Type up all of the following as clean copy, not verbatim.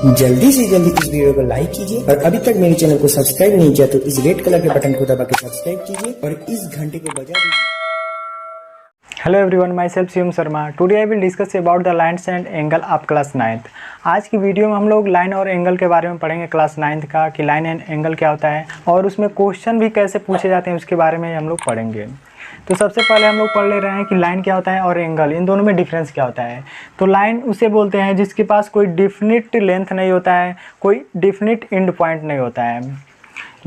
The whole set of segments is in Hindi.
जल्दी से जल्दी इस वीडियो को लाइक कीजिए और अभी तक मेरे चैनल को सब्सक्राइब नहीं किया तो इस रेड कलर के बटन को दबा के सब्सक्राइब कीजिए और इस घंटे को बजा दीजिए। Hello everyone, my self Shivam Sharma. Today I will discuss about the lines and angle of class 9th। आज की वीडियो में हम लोग लाइन और एंगल के बारे में पढ़ेंगे क्लास 9th का, कि लाइन एंड एंगल क्या होता है और उसमें क्वेश्चन भी कैसे पूछे जाते हैं उसके बारे में हम लोग पढ़ेंगे। तो सबसे पहले हम लोग पढ़ ले रहे हैं कि लाइन क्या होता है और एंगल, इन दोनों में डिफरेंस क्या होता है। तो लाइन उसे बोलते हैं जिसके पास कोई डिफिनिट लेंथ नहीं होता है, कोई डिफिनिट एंड पॉइंट नहीं होता है।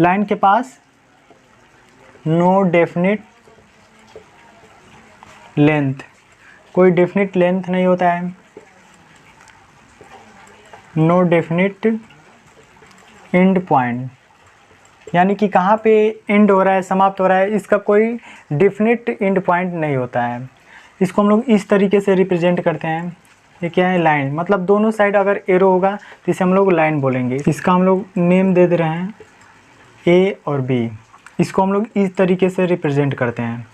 लाइन के पास नो डेफिनिट लेंथ, कोई डेफिनिट लेंथ नहीं होता है, नो डेफिनिट एंड पॉइंट, यानी कि कहाँ पे एंड हो रहा है, समाप्त हो रहा है, इसका कोई डेफिनिट एंड पॉइंट नहीं होता है। इसको हम लोग इस तरीके से रिप्रेजेंट करते हैं। ये क्या है? लाइन। मतलब दोनों साइड अगर एरो होगा तो इसे हम लोग लाइन बोलेंगे। इसका हम लोग नेम दे दे रहे हैं ए और बी। इसको हम लोग इस तरीके से रिप्रेजेंट करते हैं,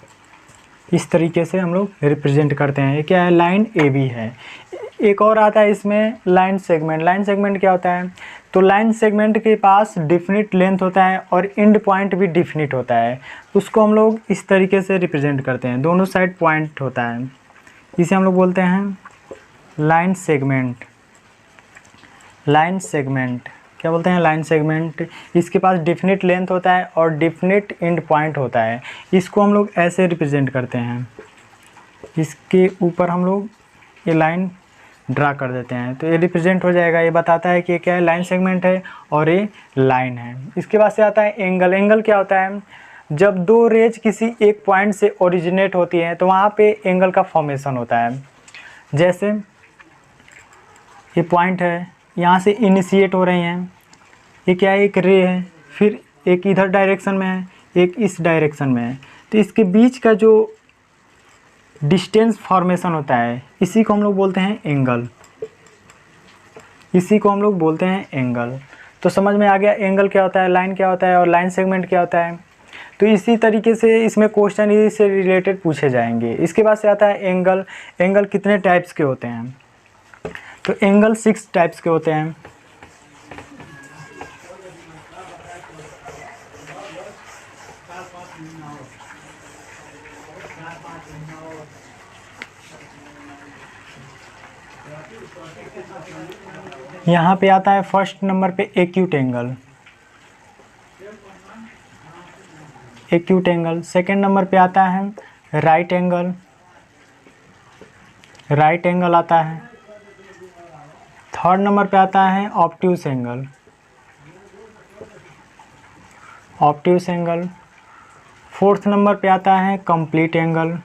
इस तरीके से हम लोग रिप्रेजेंट करते हैं। ये क्या है? लाइन ए बी है। एक और आता है इसमें लाइन सेगमेंट। लाइन सेगमेंट क्या होता है? तो लाइन सेगमेंट के पास डिफिनिट लेंथ होता है और एंड पॉइंट भी डिफिनिट होता है। उसको हम लोग इस तरीके से रिप्रेजेंट करते हैं, दोनों साइड पॉइंट होता है। इसे हम लोग बोलते हैं लाइन सेगमेंट। लाइन सेगमेंट क्या बोलते हैं? Line segment. इसके पास डिफिनिट लेंथ होता है और डिफिनिट एंड पॉइंट होता है। इसको हम लोग ऐसे रिप्रेजेंट करते हैं, इसके ऊपर हम लोग ये लाइन ड्रा कर देते हैं तो ये रिप्रेजेंट हो जाएगा। ये बताता है कि ये क्या है? लाइन सेगमेंट है और ये लाइन है। इसके बाद से आता है एंगल। एंगल क्या होता है? जब दो रेज किसी एक पॉइंट से ओरिजिनेट होती हैं तो वहाँ पे एंगल का फॉर्मेशन होता है। जैसे ये पॉइंट है, यहाँ से इनिशिएट हो रही हैं, ये क्या है? एक रे है, फिर एक इधर डायरेक्शन में है, एक इस डायरेक्शन में है, तो इसके बीच का जो डिस्टेंस फॉर्मेशन होता है इसी को हम लोग बोलते हैं एंगल। इसी को हम लोग बोलते हैं एंगल। तो समझ में आ गया एंगल क्या होता है, लाइन क्या होता है और लाइन सेगमेंट क्या होता है। तो इसी तरीके से इसमें क्वेश्चन इससे रिलेटेड पूछे जाएंगे। इसके बाद से आता है एंगल। एंगल कितने टाइप्स के होते हैं? तो एंगल 6 टाइप्स के होते हैं। यहाँ पे आता है फर्स्ट नंबर पे acute angle. Acute angle. Second number पे आता है राइट एंगल। राइट एंगल आता है। थर्ड नंबर पे आता है obtuse angle. Obtuse angle. Fourth number पे आता है कंप्लीट एंगल।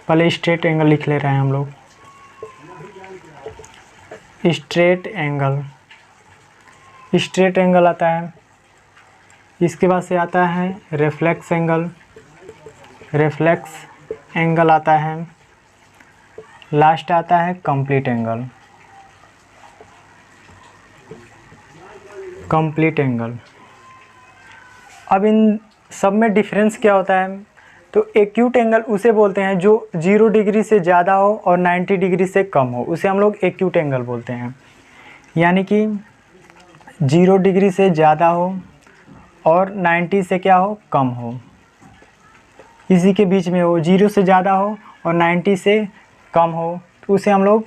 पहले स्ट्रेट एंगल लिख ले रहे हैं हम लोग, स्ट्रेट एंगल। स्ट्रेट एंगल आता है। इसके बाद से आता है रिफ्लेक्स एंगल। रिफ्लेक्स एंगल आता है। लास्ट आता है कंप्लीट एंगल। Complete angle. अब इन सब में डिफरेंस क्या होता है? तो एक्यूट एंगल उसे बोलते हैं जो 0 डिग्री से ज़्यादा हो और 90 डिग्री से कम हो, उसे हम लोग एक्यूट एंगल बोलते हैं। यानी कि 0 डिग्री से ज़्यादा हो और 90 से क्या हो? कम हो। इसी के बीच में हो, 0 से ज़्यादा हो और 90 से कम हो, तो उसे हम लोग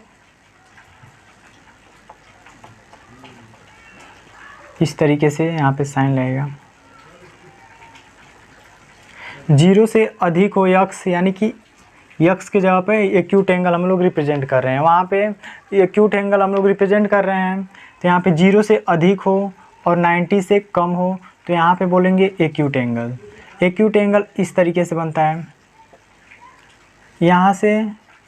इस तरीके से यहाँ पे साइन लगेगा। 0 से अधिक हो यक्स, यानी कि यक्स के जगह पे एक्यूट एंगल हम लोग रिप्रेजेंट कर रहे हैं। वहाँ पे एक्यूट एंगल हम लोग रिप्रेजेंट कर रहे हैं तो यहाँ पे 0 से अधिक हो और 90 से कम हो तो यहाँ पे बोलेंगे एक्यूट एंगल। एक्यूट एंगल इस तरीके से बनता है। यहाँ से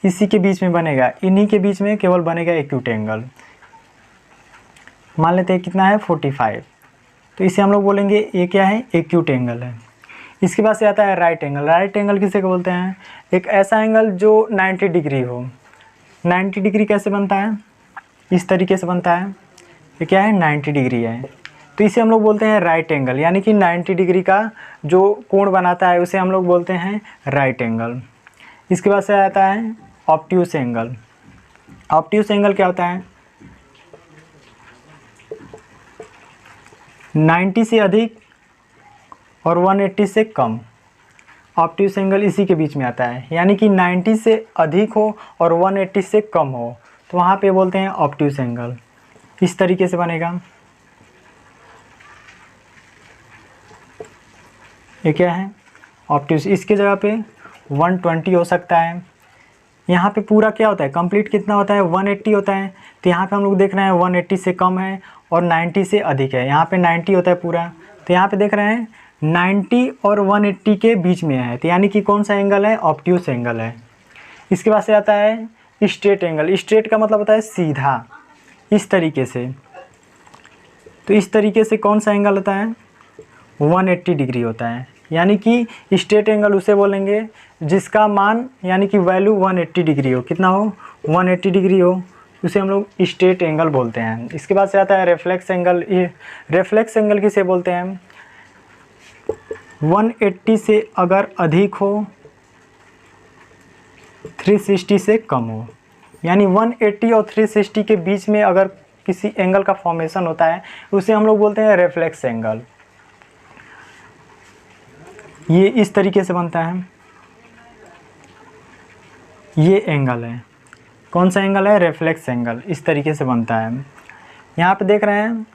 इसी के बीच में बनेगा, इन्हीं के बीच में केवल बनेगा एक्यूट एंगल। मान लेते हैं कितना है? 45। तो इसे हम लोग बोलेंगे ये क्या है? एक्यूट एंगल है। इसके बाद से आता है राइट एंगल। राइट एंगल किसे को बोलते हैं? एक ऐसा एंगल जो 90 डिग्री हो। 90 डिग्री कैसे बनता है? इस तरीके से बनता है। ये क्या है? 90 डिग्री है, तो इसे हम लोग बोलते हैं राइट एंगल। यानी कि 90 डिग्री का जो कोण बनाता है उसे हम लोग बोलते हैं राइट एंगल। इसके बाद से आता है ऑब्ट्यूस एंगल। ऑब्ट्यूस एंगल क्या होता है? 90 से अधिक और 180 से कम, ऑब्ट्यूस एंगल इसी के बीच में आता है। यानी कि 90 से अधिक हो और 180 से कम हो तो वहाँ पे बोलते हैं ऑब्ट्यूस एंगल। इस तरीके से बनेगा। ये क्या है? ऑब्ट्यूस। इसके जगह पे 120 हो सकता है। यहाँ पे पूरा क्या होता है, कंप्लीट कितना होता है, 180 होता है। तो यहाँ पे हम लोग देख रहे हैं 180 से कम है और 90 से अधिक है। यहाँ पे 90 होता है पूरा, तो यहाँ पे देख रहे हैं 90 और 180 के बीच में है। तो यानी कि कौन सा एंगल है, ऑब्ट्यूस एंगल है। इसके बाद से आता है स्ट्रेट एंगल। स्ट्रेट का मतलब होता है सीधा, इस तरीके से। तो इस तरीके से कौन सा एंगल होता है, 180 डिग्री होता है। यानी कि स्ट्रेट एंगल उसे बोलेंगे जिसका मान यानी कि वैल्यू 180 डिग्री हो। कितना हो, 180 डिग्री हो, उसे हम लोग स्ट्रेट एंगल बोलते हैं। इसके बाद से आता है रेफ्लेक्स एंगल। ये रेफ्लेक्स एंगल किसे बोलते हैं, 180 से अगर अधिक हो, 360 से कम हो। यानी 180 और 360 के बीच में अगर किसी एंगल का फॉर्मेशन होता है उसे हम लोग बोलते हैं रेफ्लेक्स एंगल। ये इस तरीके से बनता है। ये एंगल है, कौन सा एंगल है, रेफ्लेक्स एंगल। इस तरीके से बनता है। यहाँ पे देख रहे हैं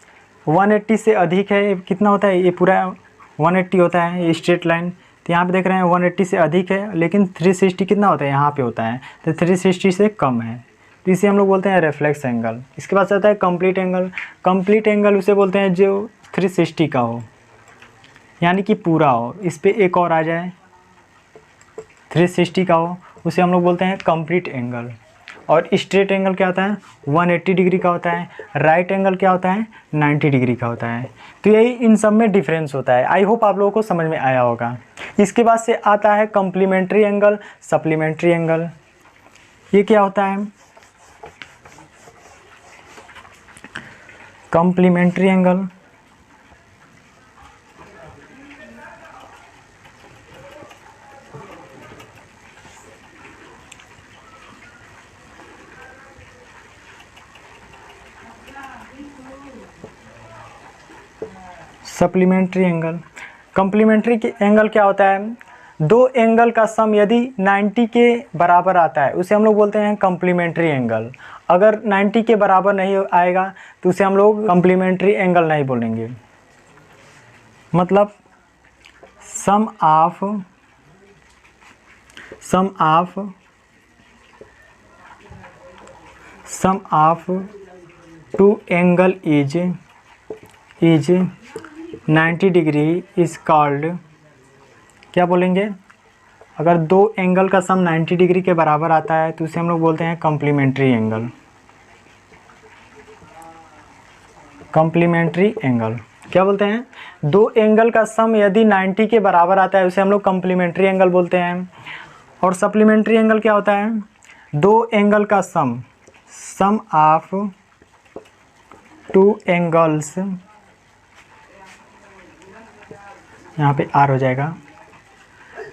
180 से अधिक है, कितना होता है, ये पूरा 180 होता है, ये स्ट्रेट लाइन। तो यहाँ पे देख रहे हैं 180 से अधिक है, लेकिन 360 कितना होता है, यहाँ पे होता है, तो 360 से कम है। तो इसे हम लोग बोलते हैं रेफ्लेक्स एंगल। इसके बाद आता है कंप्लीट एंगल। कंप्लीट एंगल उसे बोलते हैं जो 360 का हो, यानी कि पूरा हो। इस पर एक और आ जाए 360 का हो, उसे हम लोग बोलते हैं कंप्लीट एंगल। और स्ट्रेट एंगल क्या होता है, 180 डिग्री का होता है। राइट एंगल क्या होता है, 90 डिग्री का होता है। तो यही इन सब में डिफरेंस होता है। आई होप आप लोगों को समझ में आया होगा। इसके बाद से आता है कम्प्लीमेंट्री एंगल, सप्लीमेंट्री एंगल। ये क्या होता है, complementary angle supplementary angle. Complementary angle क्या होता है, दो एंगल का सम यदि 90 के बराबर आता है उसे हम लोग बोलते हैं कम्प्लीमेंट्री एंगल। अगर 90 के बराबर नहीं आएगा तो उसे हम लोग कम्प्लीमेंट्री एंगल नहीं बोलेंगे। मतलब sum of two angle is 90 degree is called, क्या बोलेंगे, अगर दो एंगल का सम 90 डिग्री के बराबर आता है तो उसे हम लोग बोलते हैं कम्प्लीमेंट्री एंगल। कम्प्लीमेंट्री एंगल क्या बोलते हैं, दो एंगल का सम यदि 90 के बराबर आता है उसे हम लोग कम्प्लीमेंट्री एंगल बोलते हैं। और सप्लीमेंट्री एंगल क्या होता है, दो एंगल का सम ऑफ टू एंगल्स, यहाँ पे आर हो जाएगा,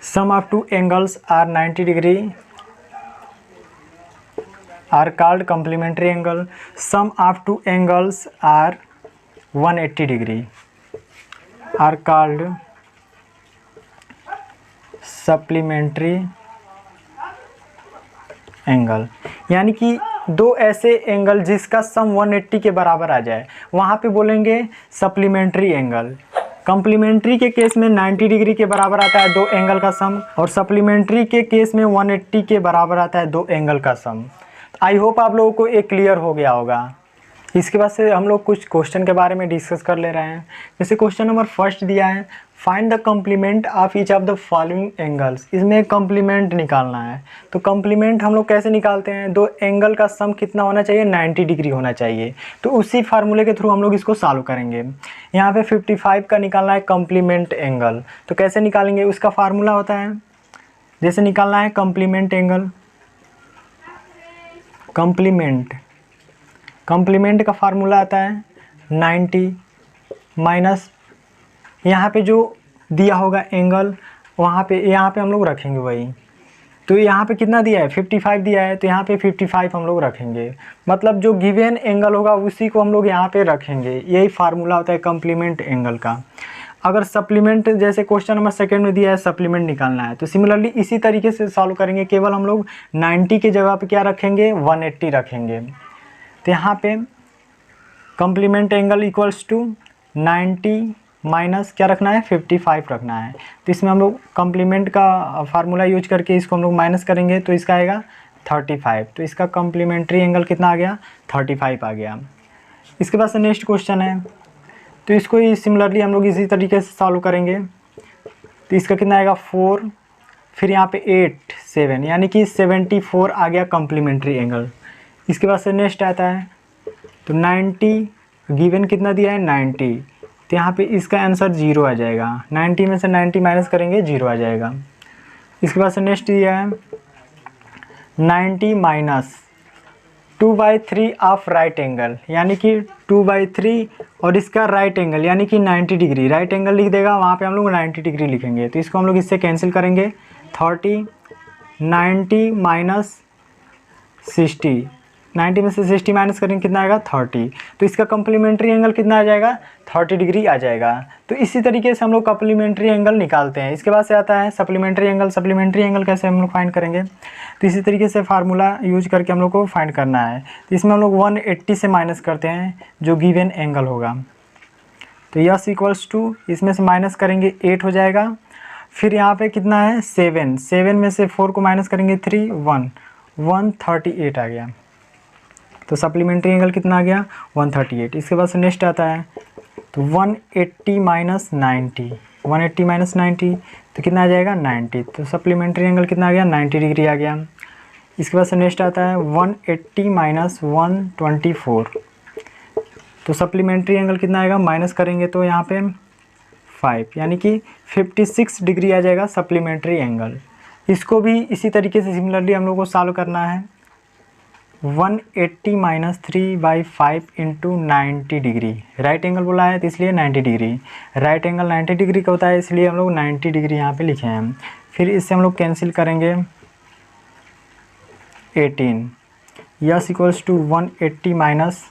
sum of two angles are 90 degree are called complementary angle. Sum of two angles are 180 degree are called supplementary angle. यानी कि दो ऐसे एंगल जिसका सम 180 के बराबर आ जाए वहाँ पे बोलेंगे सप्लीमेंट्री एंगल। कम्प्लीमेंट्री के केस में 90 डिग्री के बराबर आता है दो एंगल का सम, और सप्लीमेंट्री के केस में 180 के बराबर आता है दो एंगल का सम। आई होप आप लोगों को ये क्लियर हो गया होगा। इसके बाद से हम लोग कुछ क्वेश्चन के बारे में डिस्कस कर ले रहे हैं। जैसे क्वेश्चन नंबर फर्स्ट दिया है, find the complement of each of the following angles. इसमें कम्प्लीमेंट निकालना है। तो कम्प्लीमेंट हम लोग कैसे निकालते हैं, दो एंगल का सम कितना होना चाहिए, 90 डिग्री होना चाहिए। तो उसी फार्मूले के थ्रू हम लोग इसको सॉल्व करेंगे। यहाँ पे 55 का निकालना है कम्प्लीमेंट एंगल। तो कैसे निकालेंगे, उसका फार्मूला होता है, जैसे निकालना है कम्प्लीमेंट एंगल, कम्प्लीमेंट का फार्मूला आता है 90 माइनस यहाँ पे जो दिया होगा एंगल, वहाँ पे यहाँ पे हम लोग रखेंगे वही तो यहाँ पे कितना दिया है 55 दिया है, तो यहाँ पे 55 हम लोग रखेंगे। मतलब जो गिवन एंगल होगा उसी को हम लोग यहाँ पे रखेंगे। यही फार्मूला होता है कम्प्लीमेंट एंगल का। अगर सप्लीमेंट जैसे क्वेश्चन नंबर सेकंड में दिया है सप्लीमेंट निकालना है, तो सिमिलरली इसी तरीके से सॉल्व करेंगे। केवल हम लोग 90 की जगह पे क्या रखेंगे 180 रखेंगे। तो यहाँ पे complement angle equals to 90 minus क्या रखना है 55 रखना है। तो इसमें हम लोग कम्प्लीमेंट का फार्मूला यूज करके इसको हम लोग माइनस करेंगे, तो इसका आएगा 35। तो इसका कम्प्लीमेंट्री एंगल कितना आ गया 35 आ गया। इसके बाद से नेक्स्ट क्वेश्चन है, तो इसको ही सिमिलरली हम लोग इसी तरीके से सॉल्व करेंगे। तो इसका कितना आएगा 4, फिर यहाँ पे 8 7, यानी कि 74 आ गया कम्प्लीमेंट्री एंगल। इसके बाद से नेक्स्ट आता है, तो 90 गिवन कितना दिया है 90, तो यहाँ पे इसका आंसर 0 आ जाएगा। 90 में से 90 माइनस करेंगे 0 आ जाएगा। इसके बाद से नेक्स्ट दिया है 90 माइनस 2/3 ऑफ राइट एंगल, यानी कि 2/3 और इसका राइट एंगल यानी कि 90 डिग्री। राइट एंगल लिख देगा, वहाँ पे हम लोग 90 डिग्री लिखेंगे। तो इसको हम लोग इससे कैंसिल करेंगे। 30 90 माइनस 60, 90 में से 60 माइनस करेंगे कितना आएगा 30। तो इसका कम्प्लीमेंट्री एंगल कितना आ जाएगा 30 डिग्री आ जाएगा। तो इसी तरीके से हम लोग कम्प्लीमेंट्री एंगल निकालते हैं। इसके बाद से आता है सप्लीमेंट्री एंगल। सप्लीमेंट्री एंगल कैसे हम लोग फाइंड करेंगे, तो इसी तरीके से फार्मूला यूज करके हम लोग को फाइंड करना है। तो इसमें हम लोग 180 से माइनस करते हैं जो गिवन एंगल होगा। तो यस इक्वल्स टू इसमें से माइनस करेंगे 8 हो जाएगा। फिर यहाँ पे कितना है 7 में से 4 को माइनस करेंगे 3 138 आ गया। तो सप्लीमेंट्री एंगल कितना आ गया 138। इसके बाद से नेक्स्ट आता है, तो 180 माइनस 90, 180 माइनस 90 तो कितना आ जाएगा 90। तो सप्लीमेंट्री एंगल कितना आ गया 90 डिग्री आ गया। इसके बाद से नेक्स्ट आता है 180 माइनस 124, तो सप्लीमेंट्री एंगल कितना आएगा माइनस करेंगे तो यहाँ पे 5, यानी कि 56 डिग्री आ जाएगा सप्लीमेंट्री एंगल। इसको भी इसी तरीके से सिमिलरली हम लोग को सॉल्व करना है। 180 minus 3/5 into 90 degree, right angle बोला है तो इसलिए 90 डिग्री। राइट एंगल 90 डिग्री का होता है, इसलिए हम लोग 90 डिग्री यहाँ पे लिखे हैं। फिर इससे हम लोग कैंसिल करेंगे 18, यस इक्वल्स टू 180 माइनस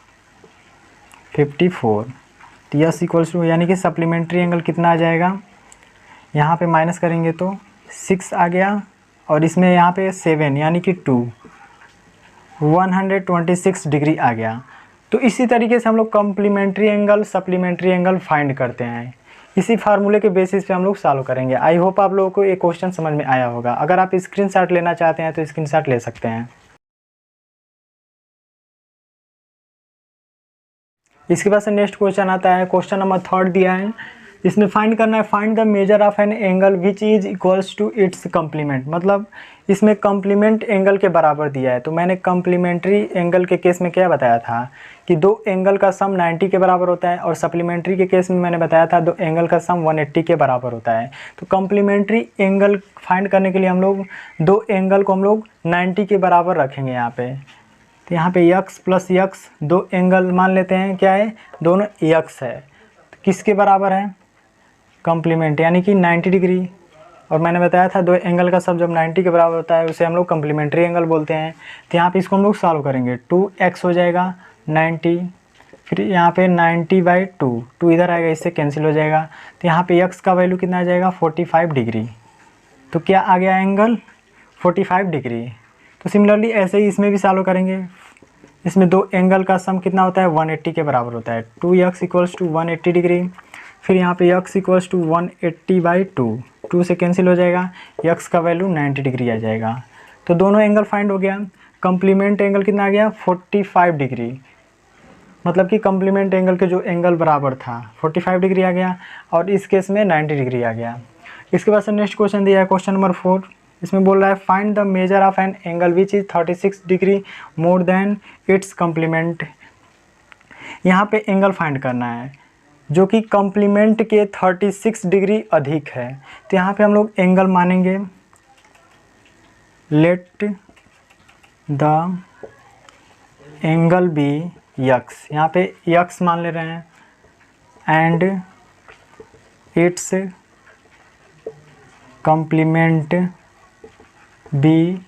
54, तो यस इक्वल्स टू यानी कि सप्लीमेंट्री एंगल कितना आ जाएगा, यहाँ पे माइनस करेंगे तो 6 आ गया, और इसमें यहाँ पे 7 यानी कि 2, 126 डिग्री आ गया। तो इसी तरीके से हम लोग complementary angle supplementary angle find करते हैं। इसी फार्मूले के बेसिस पे हम लोग सॉल्व करेंगे। आई होप आप लोगों को ये क्वेश्चन समझ में आया होगा। अगर आप स्क्रीनशॉट लेना चाहते हैं तो स्क्रीनशॉट ले सकते हैं। इसके बाद से नेक्स्ट क्वेश्चन आता है, क्वेश्चन नंबर 3 दिया है। इसमें फाइंड करना है, find the measure of an angle which is equals to its complement. मतलब इसमें कम्प्लीमेंट एंगल के बराबर दिया है। तो मैंने कम्प्लीमेंट्री एंगल के केस में क्या बताया था कि दो एंगल का सम 90 के बराबर होता है, और सप्लीमेंट्री के केस में मैंने बताया था दो एंगल का सम 180 के बराबर होता है। तो कम्प्लीमेंट्री एंगल फाइंड करने के लिए हम लोग दो एंगल को हम लोग 90 के बराबर रखेंगे यहाँ पे। तो यहाँ पे यक्स प्लस यक्स दो एंगल मान लेते हैं, क्या है दोनों यक्स है। तो किसके बराबर है कम्प्लीमेंट, यानी कि 90 डिग्री। और मैंने बताया था दो एंगल का सब जब 90 के बराबर होता है उसे हम लोग कम्प्लीमेंट्री एंगल बोलते हैं। तो यहाँ पे इसको हम लोग सॉल्व करेंगे, 2x हो जाएगा 90, फिर यहाँ पे 90/2, 2 इधर आएगा इससे कैंसिल हो जाएगा। तो यहाँ पे x का वैल्यू कितना आ जाएगा 45 डिग्री। तो क्या आ गया एंगल 45 डिग्री। तो सिमिलरली ऐसे ही इसमें भी सॉल्व करेंगे। इसमें दो एंगल का सम कितना होता है 180 के बराबर होता है। 2x इक्वल्स टू 180 डिग्री, फिर यहाँ पे x इक्वल्स टू 180/2, 2 से कैंसिल हो जाएगा, x का वैल्यू 90 डिग्री आ जाएगा। तो दोनों एंगल फाइंड हो गया। कम्प्लीमेंट एंगल कितना आ गया 45 डिग्री, मतलब कि कम्प्लीमेंट एंगल के जो एंगल बराबर था 45 डिग्री आ गया, और इस केस में 90 डिग्री आ गया। इसके बाद से नेक्स्ट क्वेश्चन दिया है, क्वेश्चन नंबर 4। इसमें बोल रहा है find the measure of an angle which is 36 degree more than it's complement. यहाँ पे एंगल फाइंड करना है जो कि कम्प्लीमेंट के 36 डिग्री अधिक है। तो यहाँ पे हम लोग एंगल मानेंगे, let the angle be x, यहाँ पे यक्स मान ले रहे हैं, and its complement be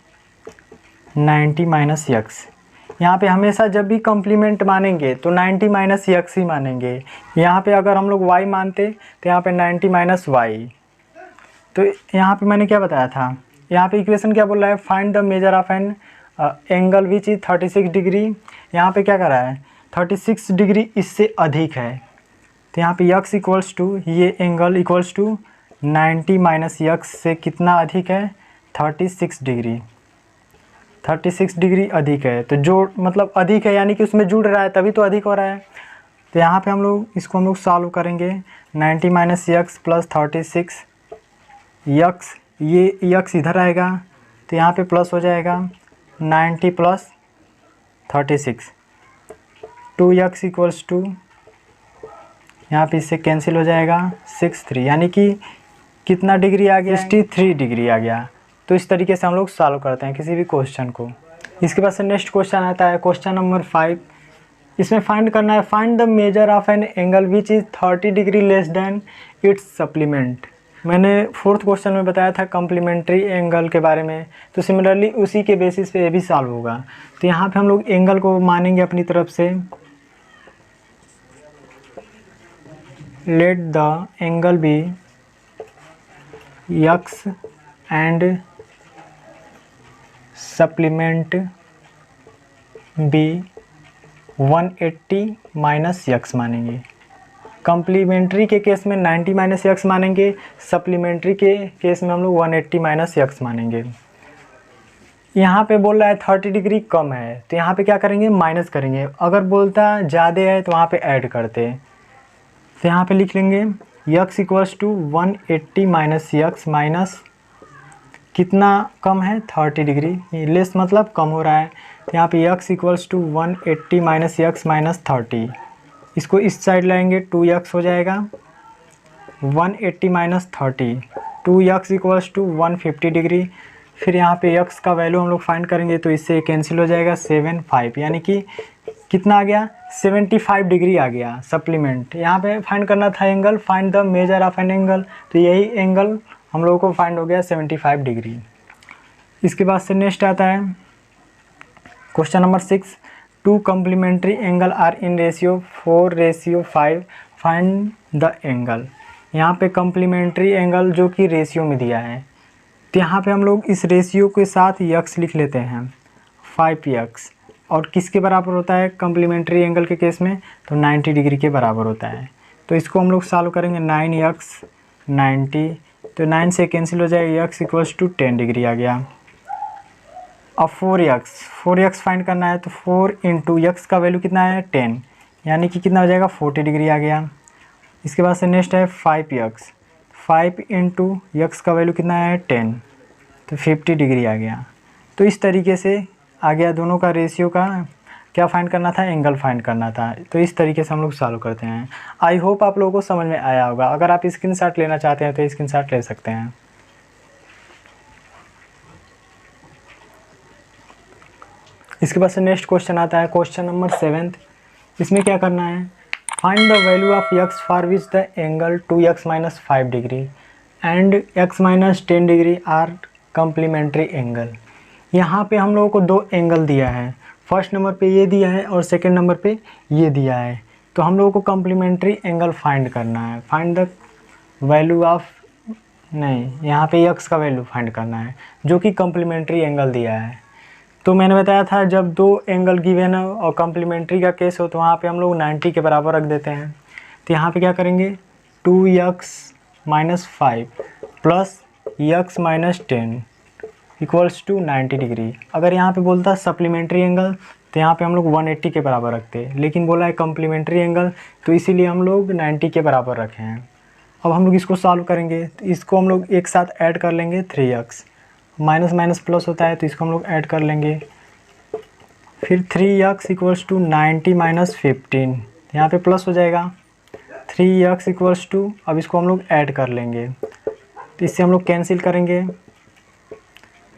90 minus x. यहाँ पे हमेशा जब भी कॉम्प्लीमेंट मानेंगे तो 90 माइनस यक्स ही मानेंगे। यहाँ पे अगर हम लोग y मानते तो यहाँ पे 90 माइनस वाई। तो यहाँ पे मैंने क्या बताया था, यहाँ पे इक्वेशन क्या बोल रहा है, find the measure of an angle which is 36 degree. यहाँ पे क्या कर रहा है, 36 डिग्री इससे अधिक है। तो यहाँ पे यक्स इक्वल्स टू ये angle equals to 90 minus x से कितना अधिक है, 36 डिग्री। 36 डिग्री अधिक है तो जोड़ मतलब अधिक है यानी कि उसमें जुड़ रहा है तभी तो अधिक हो रहा है। तो यहाँ पे हम लोग इसको हम लोग सॉल्व करेंगे। 90 माइनस यक्स प्लस 36 यक्स, ये यक्स इधर आएगा तो यहाँ पे प्लस हो जाएगा 90 प्लस 36, 2x इक्वल्स टू, यहाँ पे इससे कैंसिल हो जाएगा 63, यानी कि कितना डिग्री आ गया, 63 डिग्री आ गया। तो इस तरीके से हम लोग सॉल्व करते हैं किसी भी क्वेश्चन को। इसके बाद से नेक्स्ट क्वेश्चन आता है क्वेश्चन नंबर 5। इसमें फाइंड करना है, find the measure of an angle which is 30 degree less than it's supplement. मैंने 4th क्वेश्चन में बताया था कम्प्लीमेंट्री एंगल के बारे में, तो सिमिलरली उसी के बेसिस पे ये भी सॉल्व होगा। तो यहाँ पे हम लोग एंगल को मानेंगे अपनी तरफ से। Let the angle be x and supplement be 180 minus x मानेंगे। कम्प्लीमेंट्री के केस में 90 माइनस यक्स मानेंगे, सप्लीमेंट्री के केस में हम लोग 180 माइनस यक्स मानेंगे। यहाँ पे बोल रहा है 30 डिग्री कम है तो यहाँ पे क्या करेंगे, माइनस करेंगे। अगर बोलता ज़्यादा है तो वहाँ पे ऐड करते। तो यहाँ पे लिख लेंगे x equals to 180 minus x, minus कितना कम है, 30 डिग्री, लेस मतलब कम हो रहा है। तो यहाँ पे x equals to 180 minus x minus 30, इसको इस साइड लाएंगे 2x हो जाएगा, 180 minus 30, 2x equals to 150 degree. फिर यहाँ पे x का वैल्यू हम लोग फाइंड करेंगे तो इससे कैंसिल हो जाएगा 75, यानी कि कितना आ गया, 75 डिग्री आ गया सप्लीमेंट। यहाँ पे फाइंड करना था angle, find the measure of an angle, तो यही एंगल हम लोगों को फाइंड हो गया 75 डिग्री। इसके बाद से नेक्स्ट आता है question number 6। Two complementary angle are in ratio 4:5, find the angle. यहाँ पे कम्प्लीमेंट्री एंगल जो कि रेशियो में दिया है, तो यहाँ पे हम लोग इस रेशियो के साथ यक्स लिख लेते हैं 5x, और किसके बराबर होता है कम्प्लीमेंट्री एंगल के केस में, तो 90 डिग्री के बराबर होता है। तो इसको हम लोग सॉल्व करेंगे 9x 90, तो 9 से कैंसिल हो जाएगा, x इक्वल्स टू 10 डिग्री आ गया। अब 4x फाइंड करना है तो 4 इंटू x का वैल्यू कितना है 10, यानी कि कितना हो जाएगा 40 डिग्री आ गया। इसके बाद से नेक्स्ट है 5x, 5 इंटू x का वैल्यू कितना है 10, तो 50 डिग्री आ गया। तो इस तरीके से आ गया, दोनों का रेशियो का क्या फाइंड करना था, एंगल फाइंड करना था। तो इस तरीके से हम लोग सॉल्व करते हैं। आई होप आप लोगों को समझ में आया होगा। अगर आप स्क्रीनशॉट लेना चाहते हैं तो स्क्रीनशॉट ले सकते हैं। इसके बाद से नेक्स्ट क्वेश्चन आता है क्वेश्चन नंबर 7। इसमें क्या करना है, find the value of x for which the angle 2x minus 5 degree and x minus 10 degree are complementary angle. यहाँ पे हम लोगों को दो एंगल दिया है, फर्स्ट नंबर पे ये दिया है और सेकंड नंबर पे ये दिया है। तो हम लोगों को कम्प्लीमेंट्री एंगल फाइंड करना है, फाइंड द वैल्यू ऑफ, नहीं यहाँ पे x का वैल्यू फाइंड करना है जो कि कम्प्लीमेंट्री एंगल दिया है। तो मैंने बताया था जब दो एंगल गिवन हो और कम्प्लीमेंट्री का केस हो तो वहाँ पे हम लोग 90 के बराबर रख देते हैं। तो यहाँ पे क्या करेंगे 2x minus 5 plus x minus 10 equals to 90 degree. अगर यहाँ पे बोलता सप्लीमेंट्री एंगल तो यहाँ पे हम लोग 180 के बराबर रखते, लेकिन बोला है कम्प्लीमेंट्री एंगल तो इसीलिए हम लोग 90 के बराबर रखे हैं। अब हम लोग इसको सॉल्व करेंगे तो इसको हम लोग एक साथ ऐड कर लेंगे 3x, माइनस माइनस प्लस होता है तो इसको हम लोग ऐड कर लेंगे। फिर 3x इक्वल्स टू 90 माइनस 15, यहाँ पे प्लस हो जाएगा 3x इक्वल्स टू, अब इसको हम लोग ऐड कर लेंगे तो इससे हम लोग कैंसिल करेंगे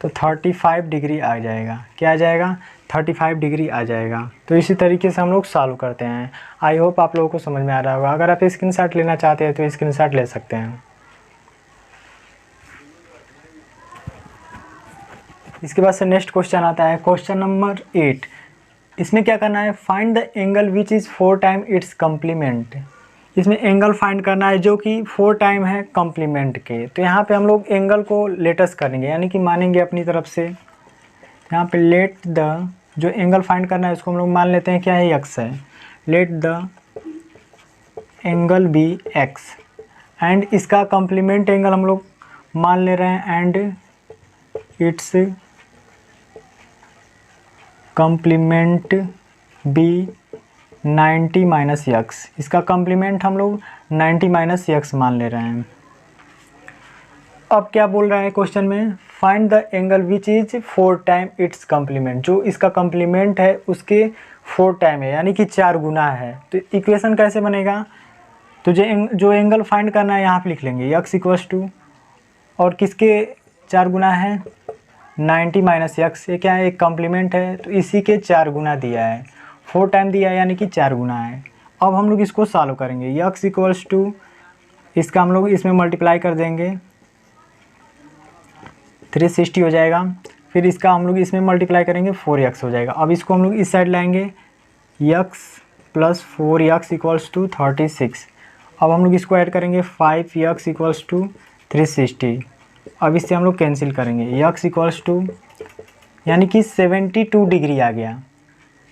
तो 35 डिग्री आ जाएगा। क्या आ जाएगा 35 डिग्री आ जाएगा। तो इसी तरीके से हम लोग सॉल्व करते हैं। आई होप आप लोगों को समझ में आ रहा होगा। अगर आप स्क्रीनशॉट लेना चाहते हैं तो स्क्रीनशॉट ले सकते हैं। इसके बाद से नेक्स्ट क्वेश्चन आता है क्वेश्चन नंबर 8। इसमें क्या करना है, find the angle which is 4 time it's complement. इसमें एंगल फाइंड करना है जो कि 4 टाइम है कम्प्लीमेंट के। तो यहाँ पे हम लोग एंगल को लेटेस्ट करेंगे यानी कि मानेंगे अपनी तरफ से। यहाँ पे लेट द जो एंगल फाइंड करना है उसको हम लोग मान लेते हैं क्या है, एक्स है। Let the angle be x and इसका कम्प्लीमेंट एंगल हम लोग मान ले रहे हैं and its complement be 90 minus x. इसका कम्प्लीमेंट हम लोग 90 माइनस एक्स मान ले रहे हैं। अब क्या बोल रहा है क्वेश्चन में, find the angle which is 4 time it's complement. जो इसका कम्प्लीमेंट है उसके 4 टाइम है यानी कि 4 गुना है। तो इक्वेशन कैसे बनेगा, तो जो एंगल फाइंड करना है यहाँ पे लिख लेंगे एक्स इक्वल्स टू और किसके 4 गुना है 90 माइनस एक्स। ये क्या है, एक कम्प्लीमेंट है तो इसी के 4 गुना दिया है, 4 टाइम दिया है यानी कि 4 गुना है। अब हम लोग इसको सॉल्व करेंगे, एक्स इक्वल्स टू इसका हम लोग इसमें मल्टीप्लाई कर देंगे 360 हो जाएगा। फिर इसका हम लोग इसमें मल्टीप्लाई करेंगे 4x हो जाएगा। अब इसको हम लोग इस साइड लाएंगे, x plus 4x equals to 36। अब हम लोग इसको ऐड करेंगे 5x इक्वल्स टू 360। अब इससे हम लोग कैंसिल करेंगे, x इक्वल्स टू यानी कि 72 डिग्री आ गया।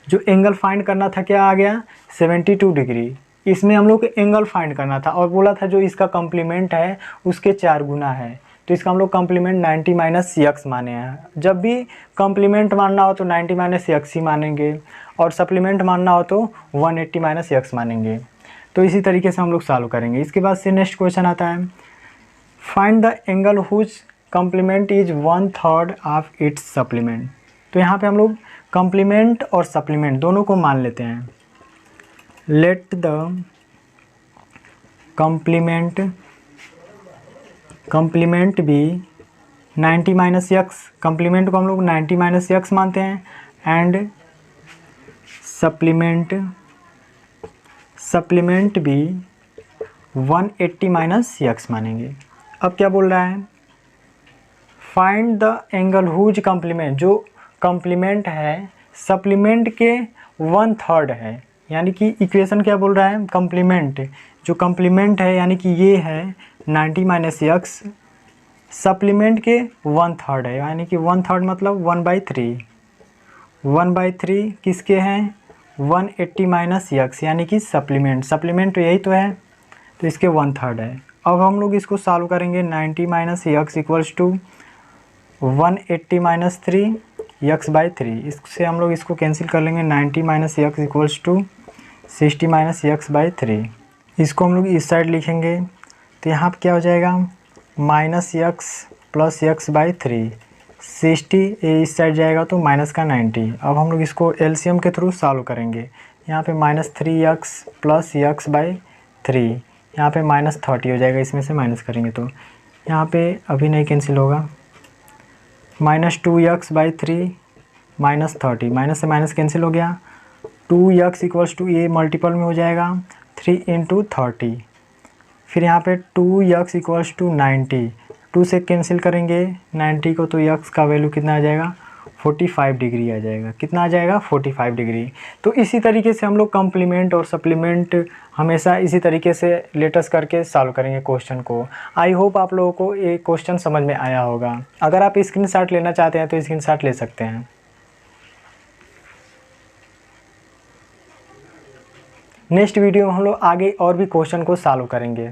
जो एंगल फाइंड करना था क्या आ गया 72 डिग्री। इसमें हम लोग को एंगल फाइंड करना था और बोला था जो इसका कम्प्लीमेंट है उसके 4 गुना है। तो इसका हम लोग कम्प्लीमेंट 90 माइनस एक्स माने हैं। जब भी कम्प्लीमेंट मानना हो तो 90 माइनस एक्स ही मानेंगे और सप्लीमेंट मानना हो तो 180 माइनस एक्स मानेंगे। तो इसी तरीके से हम लोग सॉल्व करेंगे। इसके बाद से नेक्स्ट क्वेश्चन आता है, find the angle whose complement is 1/3 of its supplement. तो यहाँ पे हम लोग कम्प्लीमेंट और सप्लीमेंट दोनों को मान लेते हैं। लेट द कम्प्लीमेंट भी 90 माइनस एक्स, कम्प्लीमेंट को हम लोग 90 माइनस एक्स मानते हैं एंड सप्लीमेंट भी 180 माइनस एक्स मानेंगे। अब क्या बोल रहा है, find the angle whose complement, जो कम्प्लीमेंट है सप्लीमेंट के 1/3 है। यानी कि इक्वेशन क्या बोल रहा है, कम्प्लीमेंट जो कम्प्लीमेंट है यानी कि ये है 90 माइनस एक्स, सप्लीमेंट के 1/3 है यानी कि 1/3 मतलब 1/3। 1/3 किसके हैं 180 माइनस एक्स यानी कि सप्लीमेंट तो यही तो है, तो इसके 1/3 है। अब हम लोग इसको सॉल्व करेंगे, 90 minus x equals to 180 minus 3 x/3। इससे हम लोग इसको कैंसिल कर लेंगे, 90 minus x equals to 60 minus x/3। इसको हम लोग इस साइड लिखेंगे तो यहाँ पर क्या हो जाएगा माइनस एक्स प्लस x/3, 60 इस साइड जाएगा तो माइनस का 90। अब हम लोग इसको एलसीएम के थ्रू सॉल्व करेंगे। यहाँ पे माइनस 3x प्लस x/3, यहाँ पे माइनस 30 हो जाएगा, इसमें से माइनस करेंगे तो यहाँ पे अभी नहीं कैंसिल होगा। माइनस 2x/3 माइनस 30, माइनस से माइनस कैंसिल हो गया। 2x इक्वल्स टू ये मल्टीपल में हो जाएगा 3 × 30। फिर यहाँ पे 2x इक्वल्स टू 90, 2 से कैंसिल करेंगे 90 को तो x का वैल्यू कितना आ जाएगा 45 डिग्री आ जाएगा। कितना आ जाएगा 45 डिग्री। तो इसी तरीके से हम लोग कम्प्लीमेंट और सप्लीमेंट हमेशा इसी तरीके से लेटेस्ट करके सॉल्व करेंगे क्वेश्चन को। आई होप आप लोगों को ये क्वेश्चन समझ में आया होगा। अगर आप स्क्रीनशॉट लेना चाहते हैं तो स्क्रीनशॉट ले सकते हैं। नेक्स्ट वीडियो में हम लोग आगे और भी क्वेश्चन को सॉल्व करेंगे।